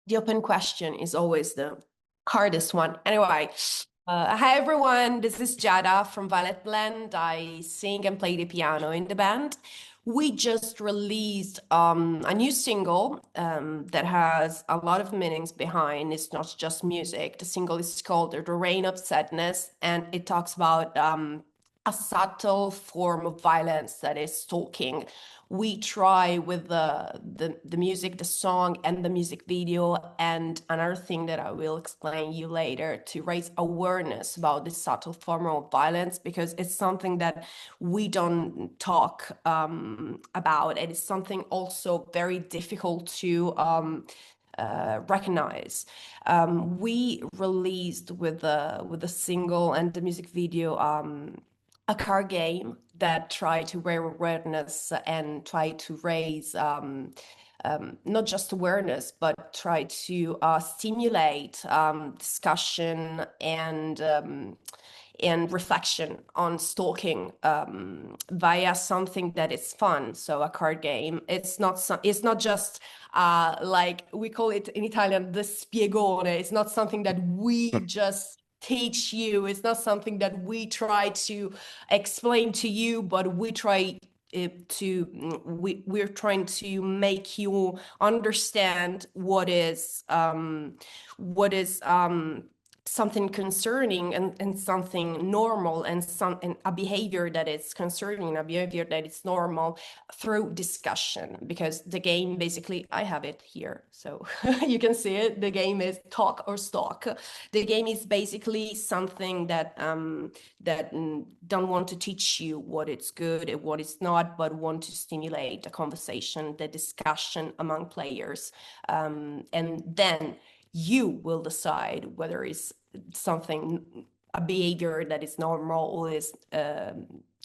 The open question is always the hardest one. Anyway, hi everyone, this is Giada from Violet Blend. I sing and play the piano in the band. We just released a new single that has a lot of meanings behind. It's not just music. The single is called The Reign of Sadness, and it talks about a subtle form of violence that is stalking. We try with the music, the song, and the music video, and another thing that I will explain you later to raise awareness about this subtle form of violence because it's something that we don't talk about, and it's something also very difficult to recognize. We released with the single and the music video a card game that try to raise awareness and try to raise not just awareness, but try to stimulate discussion and reflection on stalking via something that is fun. So a card game. It's not just like we call it in Italian the spiegone. It's not something that we just teach you. It's not something that we try to explain to you, but we try we're trying to make you understand what is something concerning and something normal and a behavior that is concerning, a behavior that is normal through discussion. Because the game, basically, I have it here, so you can see it. The game is Talk or Stalk. The game is basically something that don't want to teach you what it's good and what it's not, but want to stimulate the conversation, the discussion among players, and then you will decide whether it's something, a behavior that is normal or is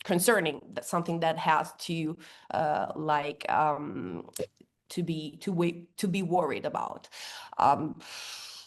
concerning, that something that has to like to be worried about.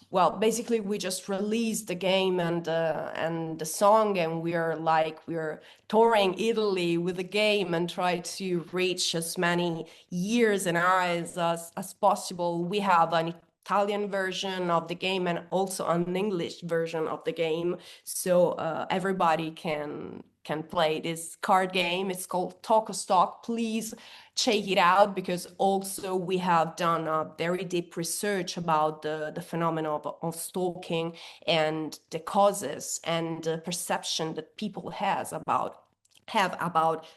Well, basically, we just released the game and the song, and we're touring Italy with the game and try to reach as many ears and eyes as possible. We have an Italian version of the game and also an English version of the game, so everybody can play this card game. It's called Talk or Stalk. Please check it out because also we have done a very deep research about the phenomenon of stalking and the causes and the perception that people have about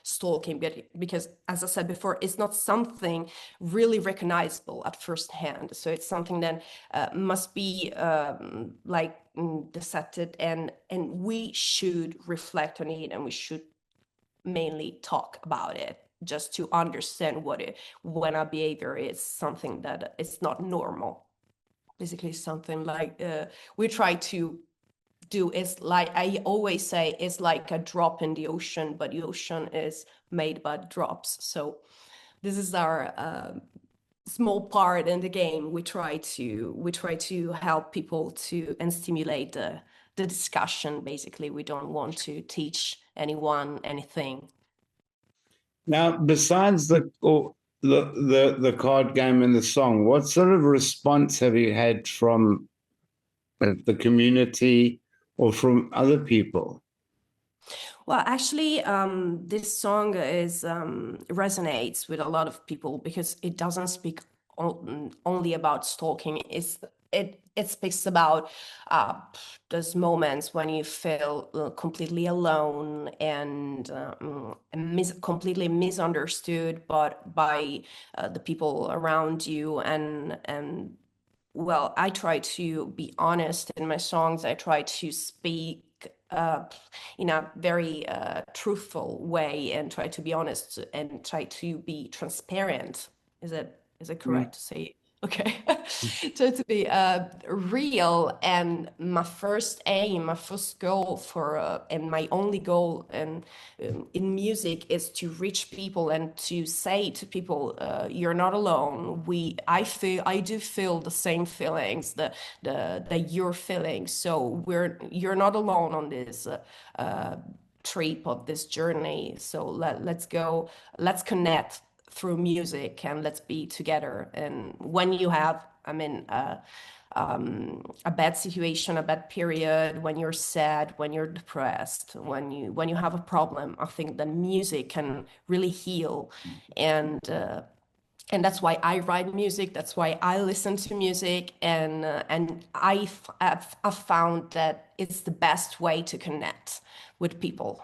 stalking, because as I said before, it's not something really recognizable at first hand. So it's something that must be dissected, and we should reflect on it, and we should mainly talk about it just to understand when a behavior is something that is not normal. Basically, something like we try to do is, like I always say, it's like a drop in the ocean, but the ocean is made by drops. So this is our small part in the game. We try to help people to and stimulate the discussion. Basically, we don't want to teach anyone anything. Now, besides the card game and the song, what sort of response have you had from the community or from other people? Well, actually, this song is resonates with a lot of people because it doesn't speak only about stalking. It speaks about uh, those moments when you feel completely alone and completely misunderstood, but by the people around you, and well, I try to be honest in my songs. I try to speak uh, in a very truthful way and try to be honest and try to be transparent. Is it Mm. correct to say? Okay. So to be real, and my first aim, my first goal for and my only goal in music is to reach people and to say to people, you're not alone. I do feel the same feelings that you're feeling. So you're not alone on this trip of this journey. So let's go, let's connect through music, and let's be together. And when you have, I mean, a bad situation, a bad period, when you're sad, when you're depressed, when you have a problem, I think that music can really heal. And and that's why I write music. That's why I listen to music, and I've found that it's the best way to connect with people,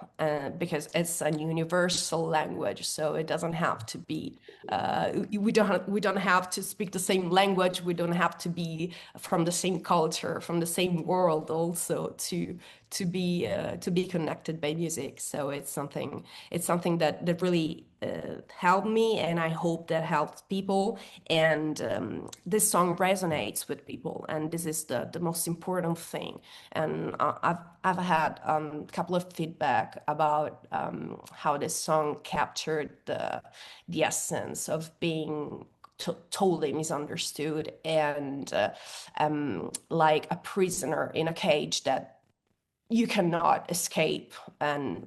because it's a universal language. So it doesn't have to be. We don't have to speak the same language. We don't have to be from the same culture, from the same world, also to be connected by music. So it's something that really helped me, and I hope that helps people. And this song resonates with people, and this is the most important thing. And I've had a couple of feedback about how this song captured the essence of being totally misunderstood, and like a prisoner in a cage that you cannot escape. And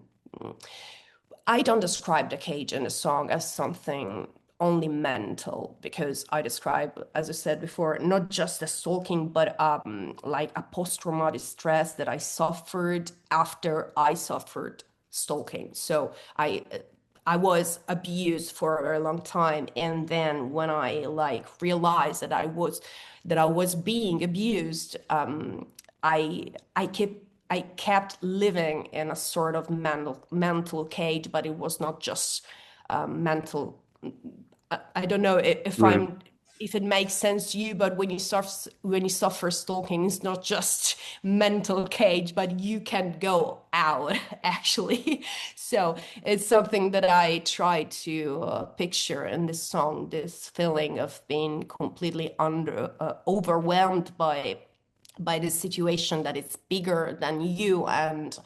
I don't describe the cage in the song as something only mental, because I describe, as I said before, not just a stalking, but like a post-traumatic stress that I suffered after I suffered stalking. So I was abused for a very long time, and then when I like realized that I was being abused, I kept living in a sort of mental cage, but it was not just mental. I don't know Yeah. if it makes sense to you, but when you suffer stalking, it's not just mental cage, but you can go out actually. So it's something that I try to picture in this song, this feeling of being completely overwhelmed by this situation that it's bigger than you, and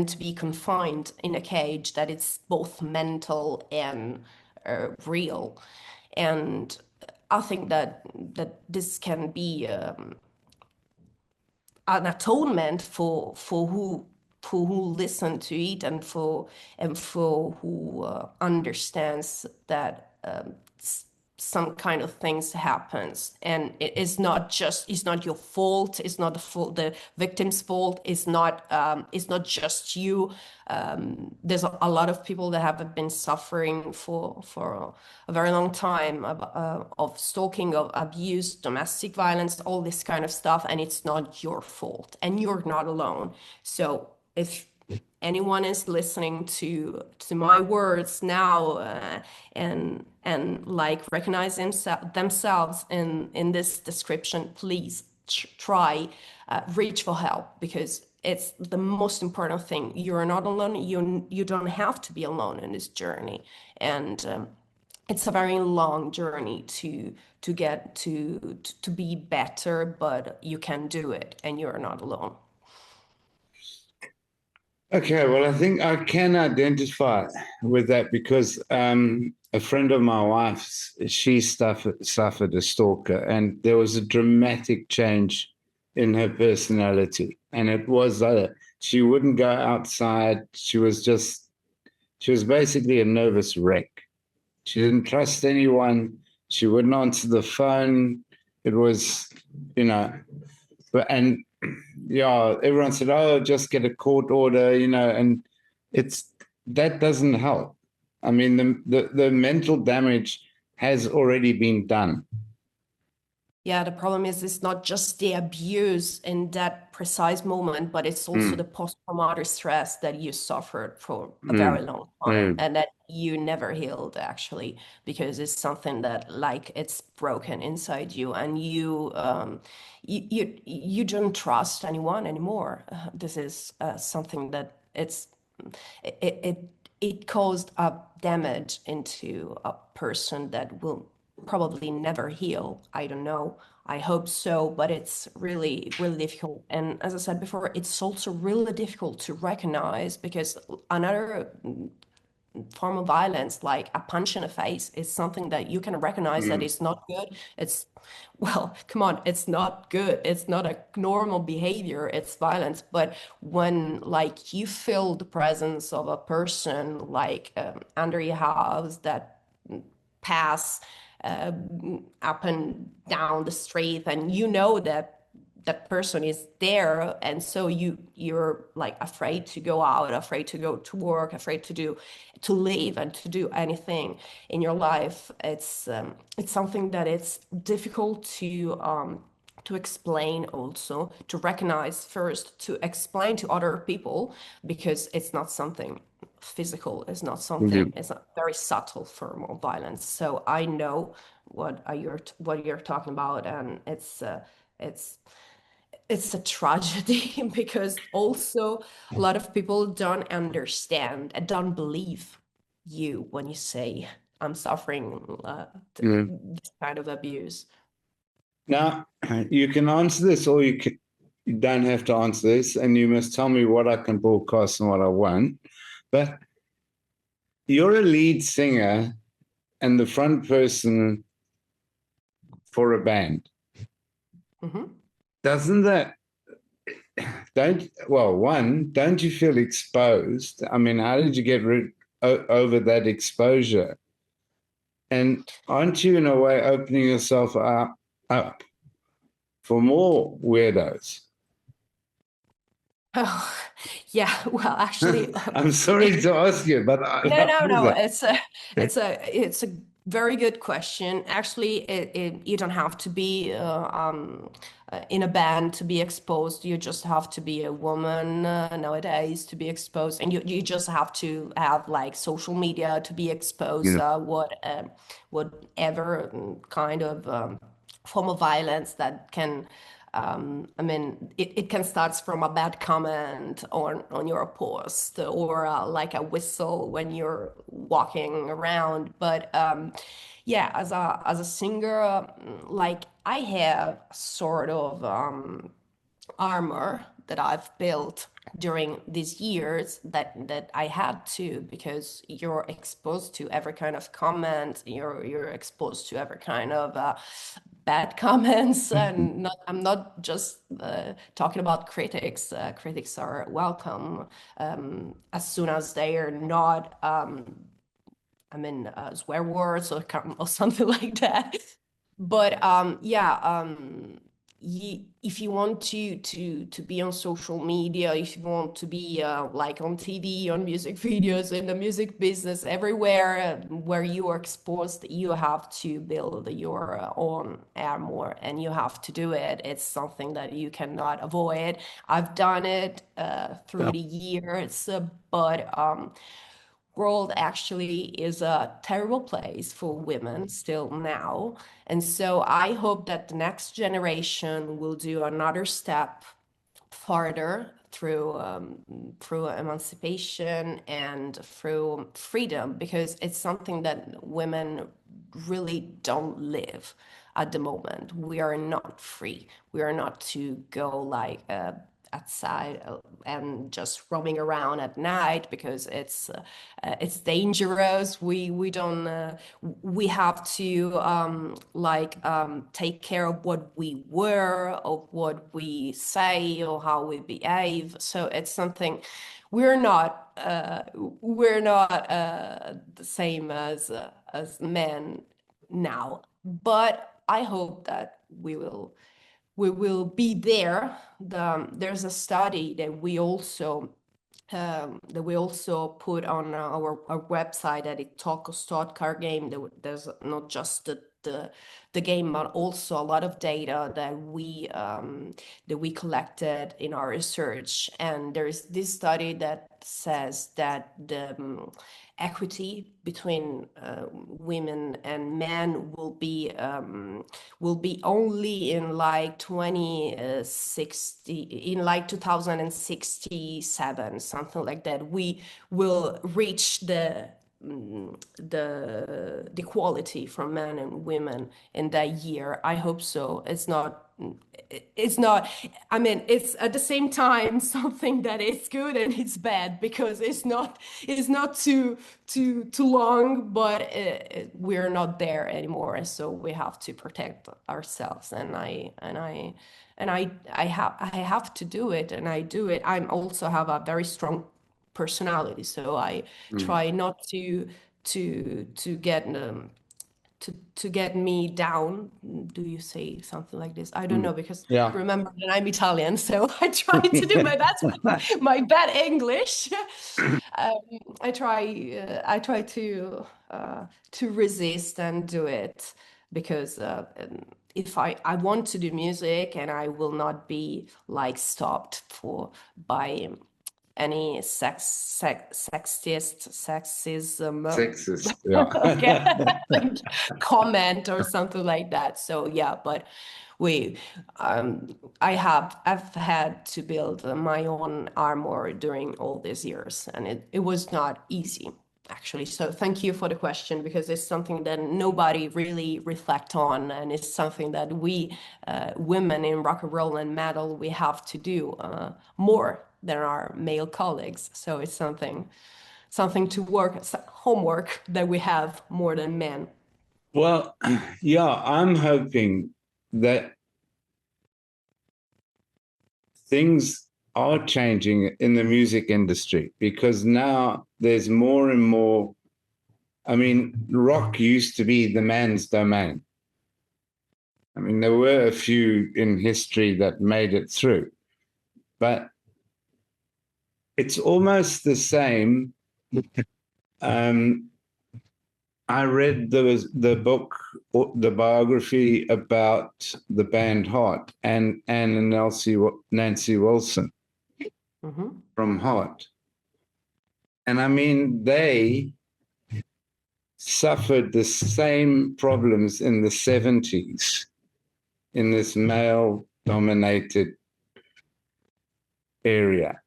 to be confined in a cage that it's both mental and real. And I think that this can be an atonement for who listen to it, and for who understands that some kind of things happens, and it's not your fault, it's not the victim's fault, it's not just you. There's a lot of people that have been suffering for a very long time of stalking, of abuse, domestic violence, all this kind of stuff, and it's not your fault, and you're not alone. So if anyone is listening to my words now, and like recognize themselves in this description, please try reach for help, because it's the most important thing. You're not alone. You don't have to be alone in this journey, and it's a very long journey to get to be better, but you can do it, and you're not alone. Okay, well, I think I can identify with that because a friend of my wife's, she suffered a stalker, and there was a dramatic change in her personality. And it was, she wouldn't go outside. She was basically a nervous wreck. She didn't trust anyone. She wouldn't answer the phone. It was, you know, and yeah, everyone said, "Oh, just get a court order," and it's that doesn't help. I mean, the mental damage has already been done. Yeah, the problem is it's not just the abuse in that precise moment, but it's also the Mm, post-traumatic stress that you suffered for a very mm, long time, mm, and that you never healed actually, because it's something that like it's broken inside you, and you don't trust anyone anymore. This is something that it, it it caused a damage into a person that will probably never heal. I don't know. I hope so, but it's really, really difficult. And as I said before, it's also really difficult to recognize, because another form of violence, like a punch in the face, is something that you can recognize that mm, is not good. Well, come on, it's not good. It's not a normal behavior. It's violence. But when like you feel the presence of a person like under your house that pass uh, up and down the street, and you know that that person is there, and so you're like afraid to go out, afraid to go to work, afraid to live and to do anything in your life. It's something that it's difficult to explain, also to recognize first, to explain to other people, because it's not something physical, it's not Yeah. something, it's a very subtle form of violence. So I know what you're talking about, and it's it's a tragedy because also a lot of people don't understand and don't believe you when you say I'm suffering Yeah. this kind of abuse. Now, you can answer this, or you don't have to answer this, and you must tell me what I can broadcast and what I won't. But you're a lead singer and the front person for a band. Hmm. Doesn't that don't you feel exposed? I mean, how did you get over that exposure? And aren't you, in a way, opening yourself up for more weirdos? Oh, yeah. Well, actually, I'm sorry to ask you, but no, I no, feel no. that. It's a very good question. Actually, you don't have to be in a band to be exposed. You just have to be a woman nowadays to be exposed, and you just have to have like social media to be exposed. Yeah. Whatever kind of form of violence that can I mean, it can start from a bad comment on your post, or like a whistle when you're walking around. But yeah, as a singer, like I have sort of armor that I've built during these years that I had to, because you're exposed to every kind of comment, you're exposed to every kind of bad comments, and I'm not just talking about critics. Critics are welcome as soon as they are not swear words or something like that. But yeah, if you want to be on social media, if you want to be like on TV, on music videos, in the music business, everywhere where you are exposed, you have to build your own armor, and you have to do it. It's something that you cannot avoid. I've done it through the years, but world actually is a terrible place for women still now. And so I hope that the next generation will do another step farther through emancipation and through freedom, because it's something that women really don't live at the moment. We are not free. We are not to go like outside and just roaming around at night, because it's dangerous. We don't we have to take care of what we wear, of what we say, or how we behave. So it's something we're not the same as men now, but I hope that we will be there. There's a study that we also put on our website, that it talk start car game. There's not just the game, but also a lot of data that we collected in our research. And there's this study that says that the equity between women and men will be only in like 2060, in like 2067, something like that. We will reach the equality from men and women in that year. I hope so. It's not, I mean, it's at the same time something that is good and it's bad, because it's not too long, but we're not there anymore, so we have to protect ourselves. And I have to do it, and I do it. I also have a very strong personality, so I Mm. try not to get to get me down. Do you say something like this? I don't Mm. know because Yeah. remember that I'm Italian, so I try to do my best with my bad English. Um, I try to resist and do it because if I want to do music and I will not be like stopped for by any sexism Sexist. Yeah. okay like comment or something like that. So yeah, but we I've had to build my own armor during all these years, and it was not easy actually. So thank you for the question because it's something that nobody really reflect on, and it's something that we women in rock and roll and metal we have to do more than our male colleagues. So it's something to work homework that we have more than men. Well, yeah, I'm hoping that things are changing in the music industry because now there's more and more. I mean, rock used to be the man's domain. I mean, there were a few in history that made it through, but it's almost the same. Um, I read the book, the biography about the band Heart and Nancy Wilson Mm-hmm. from Heart. And I mean, they suffered the same problems in the 70s in this male dominated area.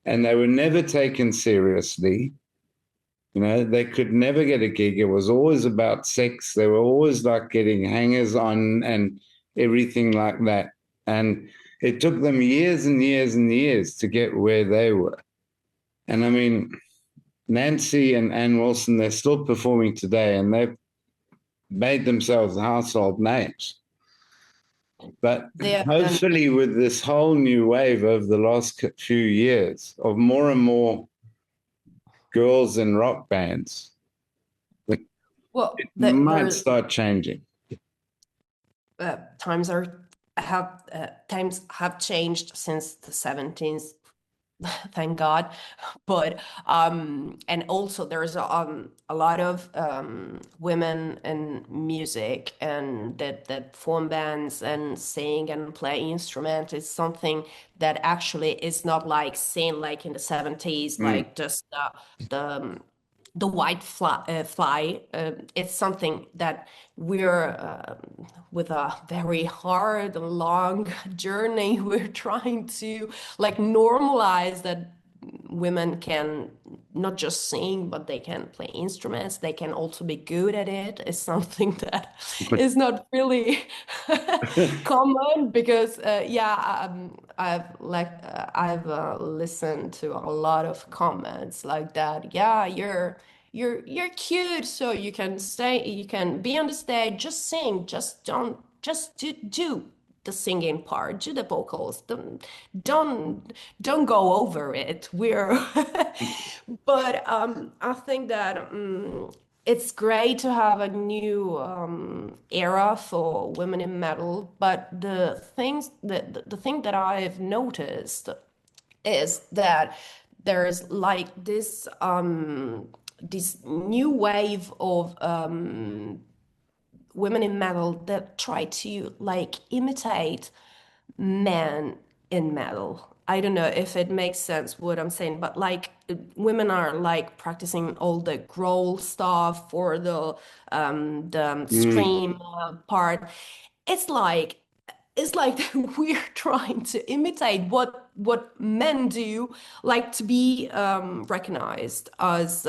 And they were never taken seriously. You know, they could never get a gig. It was always about sex. They were always like getting hangers on and everything like that. And it took them years and years and years to get where they were. And I mean, Nancy and Ann Wilson, they're still performing today and they've made themselves household names. But They have done. hopefully, with this whole new wave over the last few years of more and more girls in rock bands, it Well, might there start changing. times have changed since the 17th, thank God. But and also there's a lot of women in music and that form bands and sing and play instruments. It's something that actually is not like seen like in the 70s, Mm. like just the the white fly. It's something that we're with a very hard and long journey. We're trying to like normalize that women can not just sing, but they can play instruments. They can also be good at it. It's something that is not really common because, yeah, I've listened to a lot of comments like that. Yeah, you're cute, so you can stay, you can be on the stage, just sing, just do the singing part, do the vocals. Don't go over it. We're but I think that it's great to have a new era for women in metal. But the thing that I've noticed is that there's like this new wave of women in metal that try to like imitate men in metal. I don't know if it makes sense what I'm saying, but like women are like practicing all the growl stuff or the Mm. scream part. It's like it's like we're trying to imitate what men do, like to be recognized as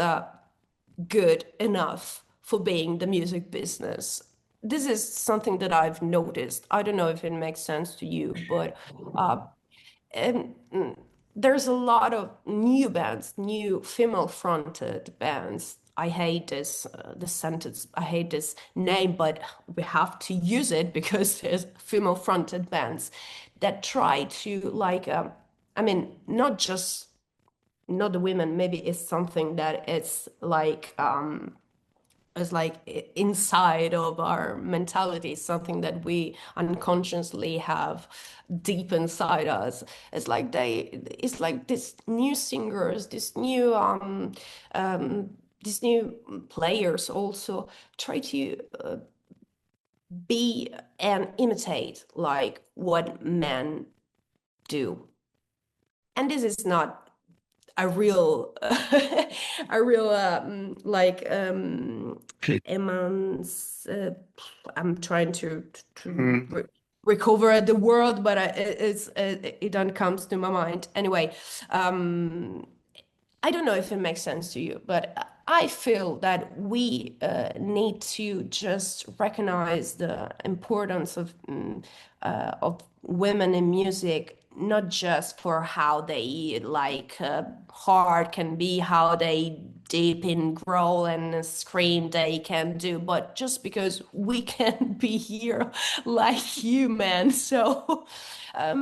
good enough for being the music business. This is something that I've noticed. I don't know if it makes sense to you, but uh, and there's a lot of new bands, new female-fronted bands. I hate this sentence. I hate this name, but we have to use it because there's female-fronted bands that try to like. I mean, not the women. Maybe it's something that it's like is like inside of our mentality, something that we unconsciously have deep inside us. It's like this new singers, um, these new players also try to be and imitate like what men do. And this is not a real a real emans I'm trying to Mm. recover the word, but it don't comes to my mind anyway. I don't know if it makes sense to you, but I feel that we need to just recognize the importance of women in music, not just for how they like hard can be, how they deep in growl and scream they can do, but just because we can be here like humans. So I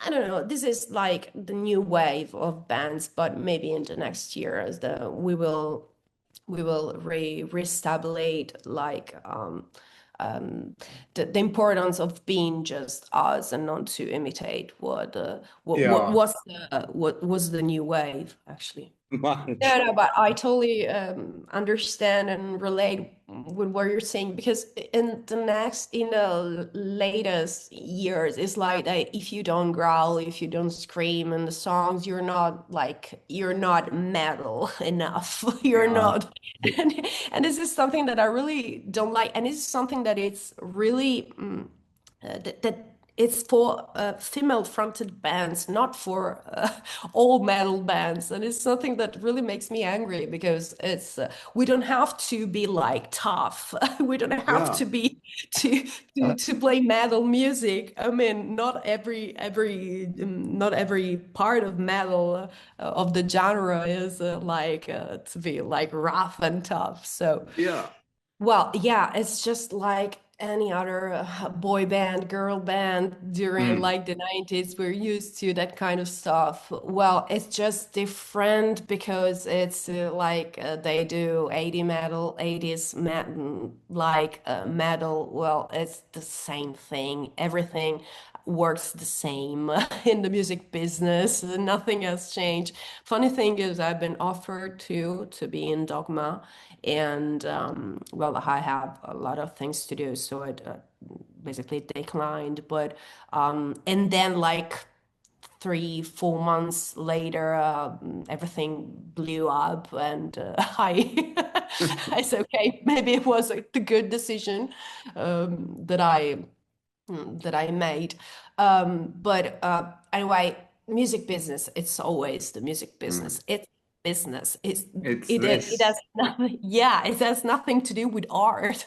don't know. This is like the new wave of bands, but maybe in the next year, as the we will reestablish like the importance of being just us and not to imitate Yeah, what was the new wave actually. much. No, no, but I totally understand and relate with what you're saying because in the latest years, it's like that if you don't growl, if you don't scream in the songs, you're not metal enough. You're Yeah, not, and this is something that I really don't like, and this is something that it's really that it's for female-fronted bands, not for all metal bands, and it's something that really makes me angry because it's we don't have to be like tough. We don't have yeah. to be to to play metal music. I mean, not every part of metal of the genre is to be like rough and tough. So. Yeah. Well, yeah, it's just like any other boy band, girl band during Mm. like the 90s. We're used to that kind of stuff. Well, it's just different because it's they do 80 metal, 80s metal. Well, it's the same thing. Everything works the same in the music business. Nothing has changed. Funny thing is, I've been offered to be in Dogma, and well, I have a lot of things to do, so I basically declined. But and then like 3, 4 months later, everything blew up, and I said, okay, maybe it was the good decision that I made. But anyway, music business, it's always the music Mm. business. It's business. It's It has this. nothing, yeah, it has nothing to do with art.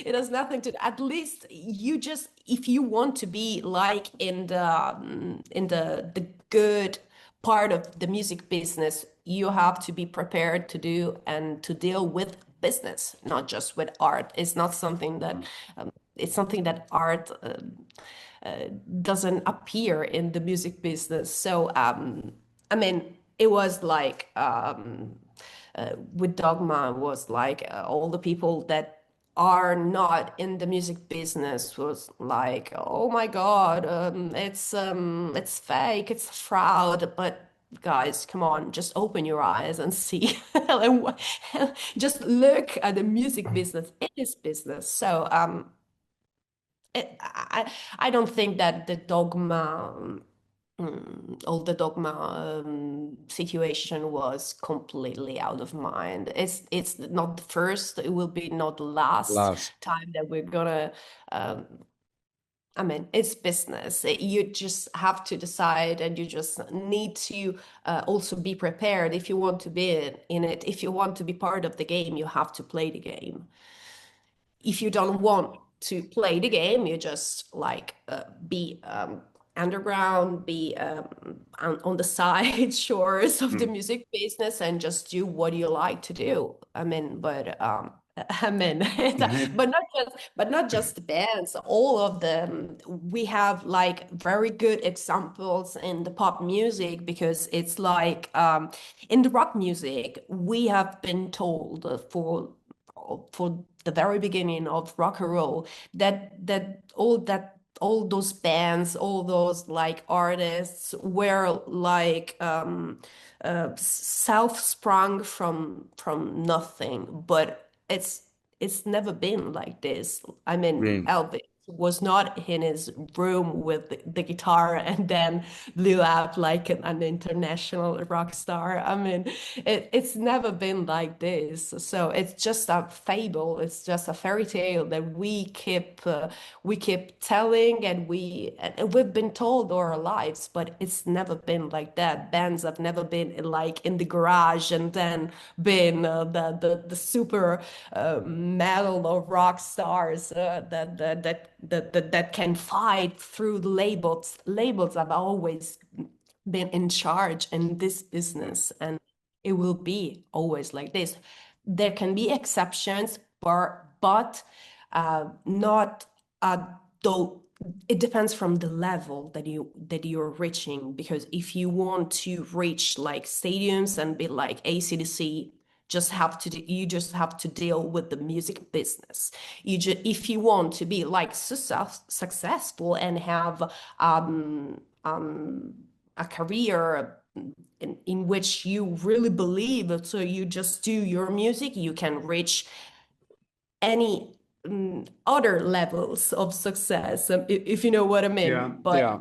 It has nothing to, at least you just, if you want to be like in the good part of the music business, you have to be prepared to do and to deal with business, not just with art. It's not something that it's something that art doesn't appear in the music business. So I mean, it was like with Dogma was like all the people that are not in the music business was like, oh my God, it's fake, it's a fraud, but guys, come on, just open your eyes and see. And just look at the music business. It is business. So I don't think that the dogma, all the dogma situation was completely out of mind. It's not the first. It will be not the last Last. time that we're gonna. Um, I mean, it's business. You just have to decide, and you just need to also be prepared if you want to be in it. If you want to be part of the game, you have to play the game. If you don't want to play the game, you just like be underground, be on the side shores of the Mm. music business and just do what you like to do. I mean, but I mean, but not just the bands. All of them. We have like very good examples in the pop music because it's like in the rock music we have been told for for the very beginning of rock and roll, that all those bands, all those like artists were like self-sprung from nothing, but it's never been like this. I mean, Mm. Elvis was not in his room with the guitar and then blew up like an international rock star. I mean, it's never been like this. So it's just a fable. It's just a fairy tale that we keep telling, and we've been told all our lives, but it's never been like that. Bands have never been like in the garage and then been the super metal or rock stars that can fight through the labels. Labels have always been in charge in this business, and it will be always like this. There can be exceptions, but not though it depends from the level that you're reaching. Because if you want to reach like stadiums and be like AC/DC, you just have to deal with the music business. If you want to be like successful and have a career in which you really believe, so you just do your music, you can reach any other levels of success, if you know what I mean. Yeah, But yeah.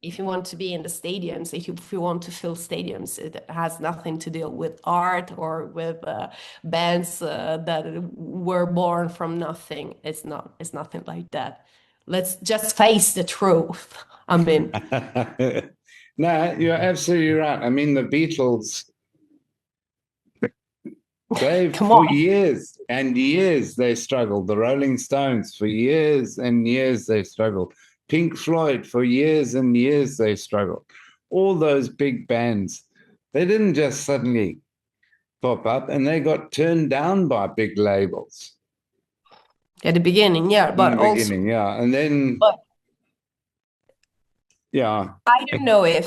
if you want to be in the stadiums, if you want to fill stadiums, it has nothing to do with art or with bands that were born from nothing. It's nothing like that. Let's just face the truth. I mean, No, you're absolutely right. I mean, the Beatles, they come for on. years and years they struggled. The Rolling Stones for years and years they struggled. Pink Floyd for years and years they struggled. All those big bands, they didn't just suddenly pop up, and they got turned down by big labels At the beginning, yeah, in but the also, beginning. Yeah, and then but yeah, I don't know if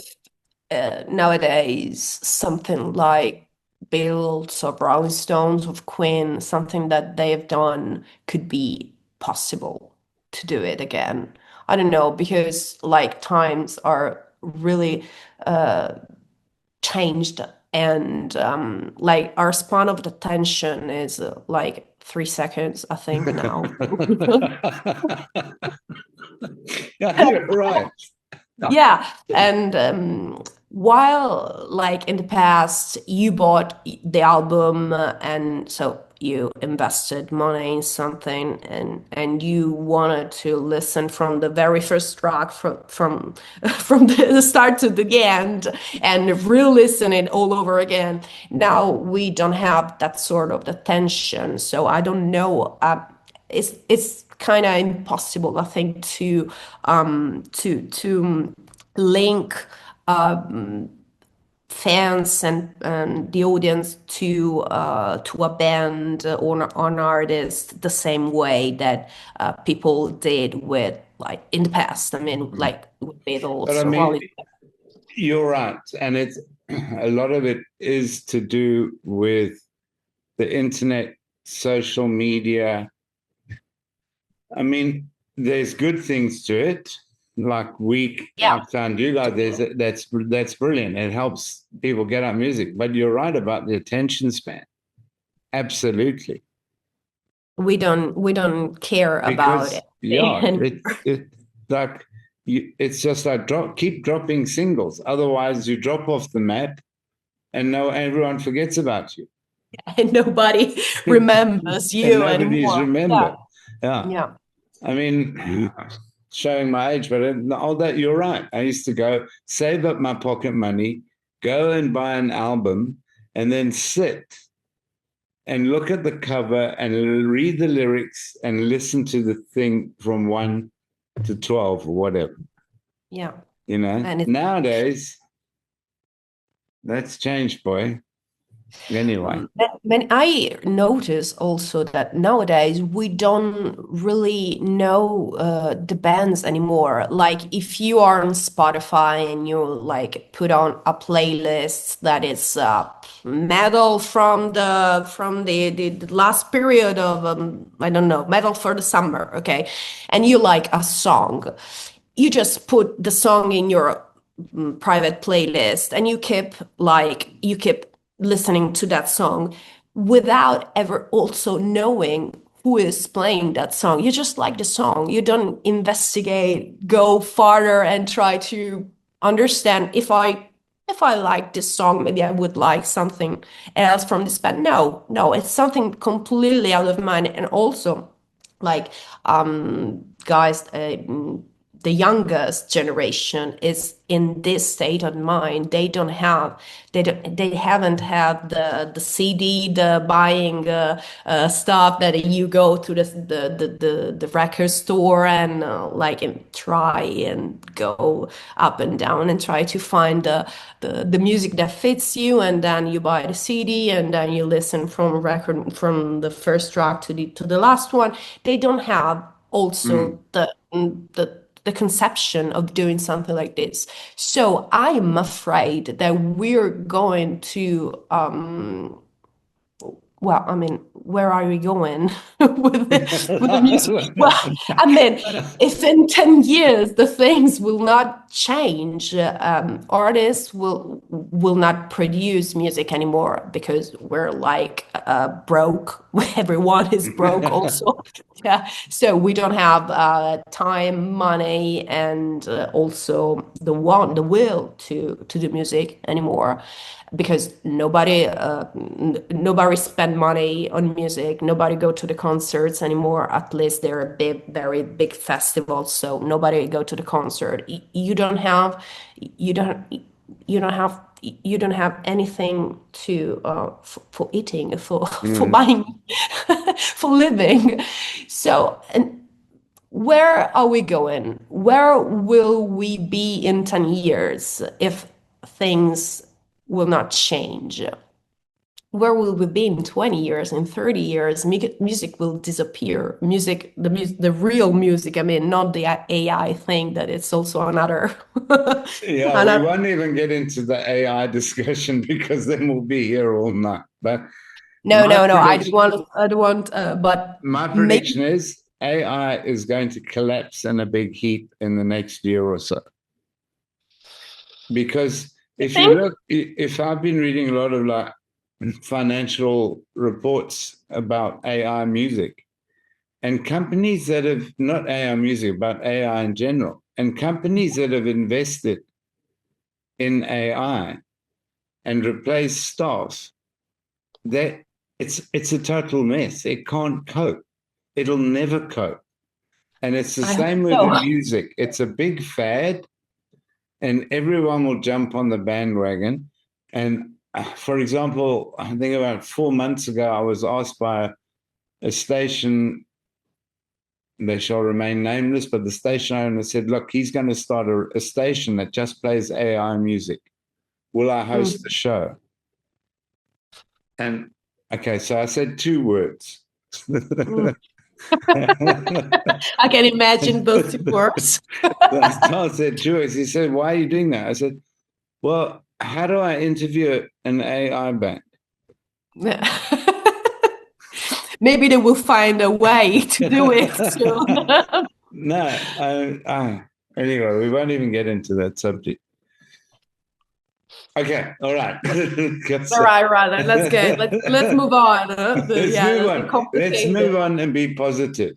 nowadays something like Beatles or Rolling Stones of Queen, something that they have done could be possible to do it again. I don't know, because like times are really uh, changed, and like our span of attention is like 3 seconds, I think now. yeah, you're right. Yeah, and while like in the past you bought the album, and so you invested money in something, and you wanted to listen from the very first track from from the start to the end and re-listen it all over again. Now we don't have that sort of attention, so I don't know. It's kind of impossible, I think, to link fans and the audience to a band or an artist the same way that people did with like in the past. I mean, like with But Beatles I or mean, Rolling. you're right. And it's a lot of it is to do with the internet, social media. I mean, there's good things to it. Like Yeah, I found you guys, that's brilliant. It helps people get up music. But you're right about the attention span. Absolutely. we don't care about Because it. yeah, And it like it's just like keep dropping singles. Otherwise you drop off the map and no everyone forgets about you. and nobody remembers And you nobody's anymore. Yeah, remembered. Yeah. yeah. I mean, showing my age, but all that you're right. I used to go save up my pocket money, go and buy an album, and then sit and look at the cover and read the lyrics and listen to the thing from 1 to 12 or whatever. Yeah. You know, And it's nowadays that's changed, boy. Anyway. I notice also that nowadays we don't really know the bands anymore. Like if you are on Spotify and you like put on a playlist that is metal from the last period of I don't know, metal for the summer, okay, and you like a song, you just put the song in your private playlist and you keep listening to that song without ever also knowing who is playing that song. You just like the song. You don't investigate, go farther and try to understand if I like this song, maybe I would like something else from this band. No, no, it's something completely out of mind. And also like guys the youngest generation is in this state of mind. They haven't had the CD, the buying stuff that you go to the record store and like and try and go up and down and try to find the music that fits you, and then you buy the CD and then you listen from record from the first track to the last one. They don't have also Mm. the conception of doing something like this. So I'm afraid that we're going to well, I mean, where are we going with the music? Well, I mean, if in 10 years the things will not change, artists will not produce music anymore because we're like broke. Everyone is broke also. Yeah. So we don't have time, money, and also the will to do music anymore because nobody spend money on music, nobody go to the concerts anymore. At least they're a big, very big festivals, so nobody go to the concert. You don't have you don't you don't have you don't have anything to for eating, for Mm. buying, for living. So and where are we going? Where will we be in 10 years if things will not change? Where will we be in 20 years, in 30 years? Music will disappear. The real music, I mean, not the AI thing that it's also another, Yeah, we another. won't even get into the AI discussion because then we'll be here all night. But No, my no, no. prediction, I don't want, but my prediction maybe is AI is going to collapse in a big heap in the next year or so. Because you if you think? look, if I've been reading a lot of like financial reports about AI music and companies that have not AI music, but AI in general, and companies that have invested in AI and replaced staff, that it's a total mess. It can't cope. It'll never cope. And it's the I hope same with the so. music. It's a big fad, and everyone will jump on the bandwagon. And for example, I think about 4 months ago, I was asked by a station, they shall remain nameless, but the station owner said, look, he's going to start a station that just plays AI music. Will I host the Mm, show? And okay, so I said two words. mm. I can imagine those two words. Tom said two words. He said, why are you doing that? I said, well, how do I interview an AI band? Maybe they will find a way to do it soon. No, anyway, we won't even get into that subject. Okay, all right. All right, right. Let's go. Let's move on. Let's Yeah, move the on. Let's complicated. move on and be positive.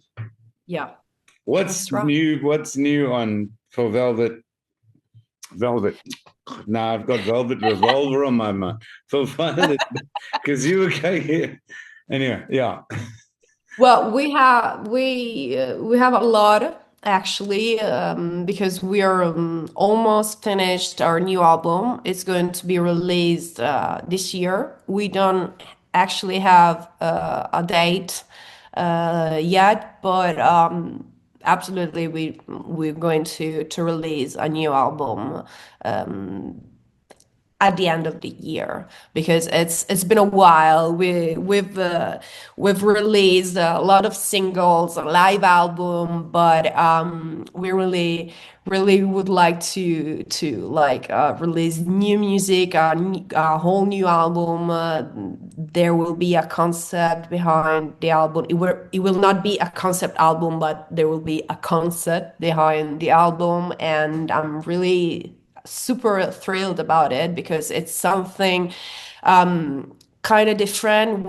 Yeah, What's that's right. new? What's new on for Velvet? Velvet. Now I've got Velvet Revolver on my mind for fun because you were going here. Anyway, yeah. Well, we have a lot actually because we are almost finished our new album. It's going to be released this year. We don't actually have a date yet, but absolutely we're going to release a new album at the end of the year, because it's been a while. We've released a lot of singles, a live album, but we really would like to like release new music, a whole new album. There will be a concept behind the album. It will not be a concept album, but there will be a concept behind the album, and I'm really super thrilled about it because it's something kind of different.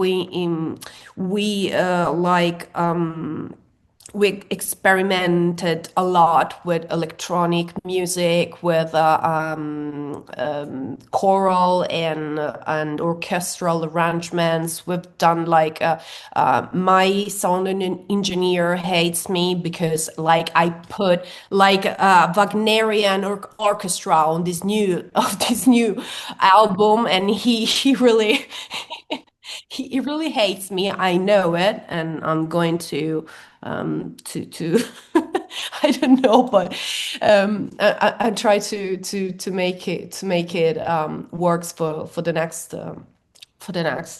We experimented a lot with electronic music, with choral and orchestral arrangements. We've done like my sound engineer hates me because like I put like Wagnerian orchestra on this new of this new album, and he really he really hates me. I know it, and I'm going to I don't know, but I try to make it works for the next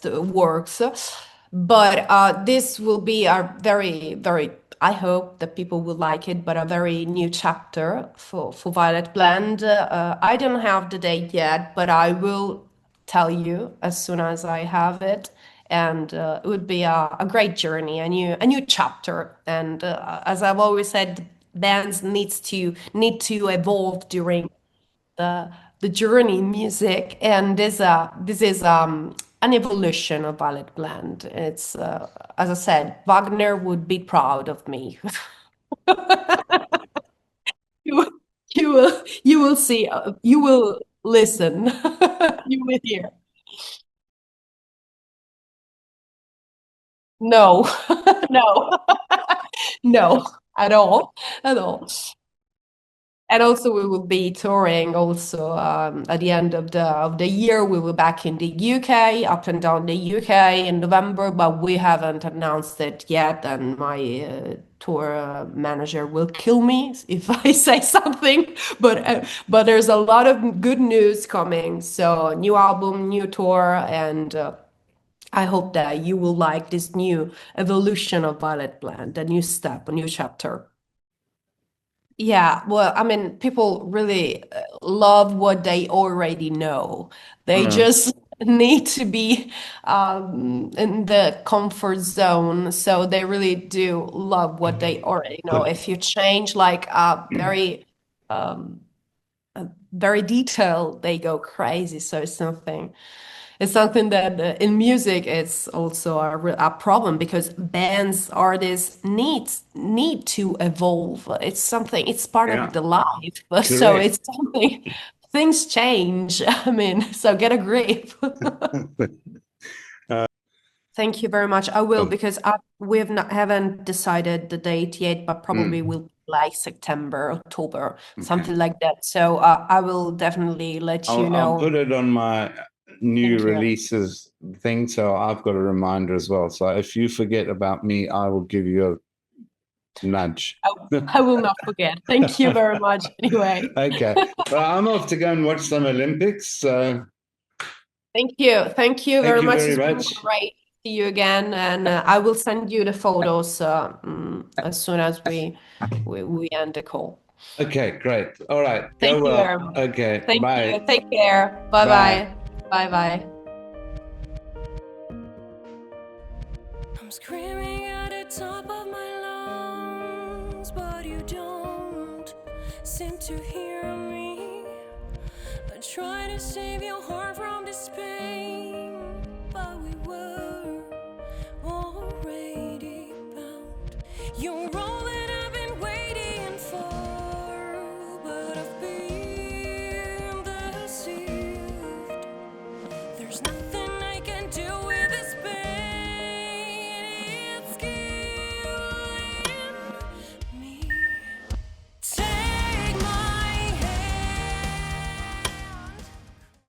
works. But this will be a very, I hope that people will like it, but a very new chapter for Violet Blend. I don't have the date yet, but I will tell you as soon as I have it. And it would be a great journey, a new chapter. And as I've always said, bands need to evolve during the journey in music, and this is an evolution of Ballet Blend. It's as I said, Wagner would be proud of me. you, you will see. You will listen. You will hear. No, no, no, at all. And also, we will be touring also at the end of the year. We will back in the UK, up and down the UK in November, but we haven't announced it yet. And my tour manager will kill me if I say something. But there's a lot of good news coming. So new album, new tour, and I hope that you will like this new evolution of Violet Blend, a new step, a new chapter. Yeah, well, I mean, people really love what they already know. They Mm. just need to be in the comfort zone. So they really do love what they already know. But If you change like very detailed, they go crazy. So it's something that in music it's also a problem, because bands, artists need to evolve. It's part of yeah, the life. So correct. it's something, things change. I mean, so get a grip. Thank you very much. I will, Oh, because haven't decided the date yet, but probably mm. will be like September, October, Okay. something like that. So I will definitely let you I'll know. put it on my new Thank you. releases thing, so I've got a reminder as well. So if you forget about me, I will give you a nudge. I, I will not forget. Thank you very much. Anyway, Okay. Well, I'm off to go and watch some Olympics. So thank you. Thank you thank very you much. very It's been much. great to see you again, and I will send you the photos as soon as we end the call. Okay, great. All right. Thank Go you well. very much. Okay. Thank you. Bye. Take care. Bye Bye. bye. Bye bye. I'm screaming at the top of my lungs, but you don't seem to hear me. I try to save your heart from this pain, but we were already bound. You're all that I've been waiting for, but I've been deceived. There's nothing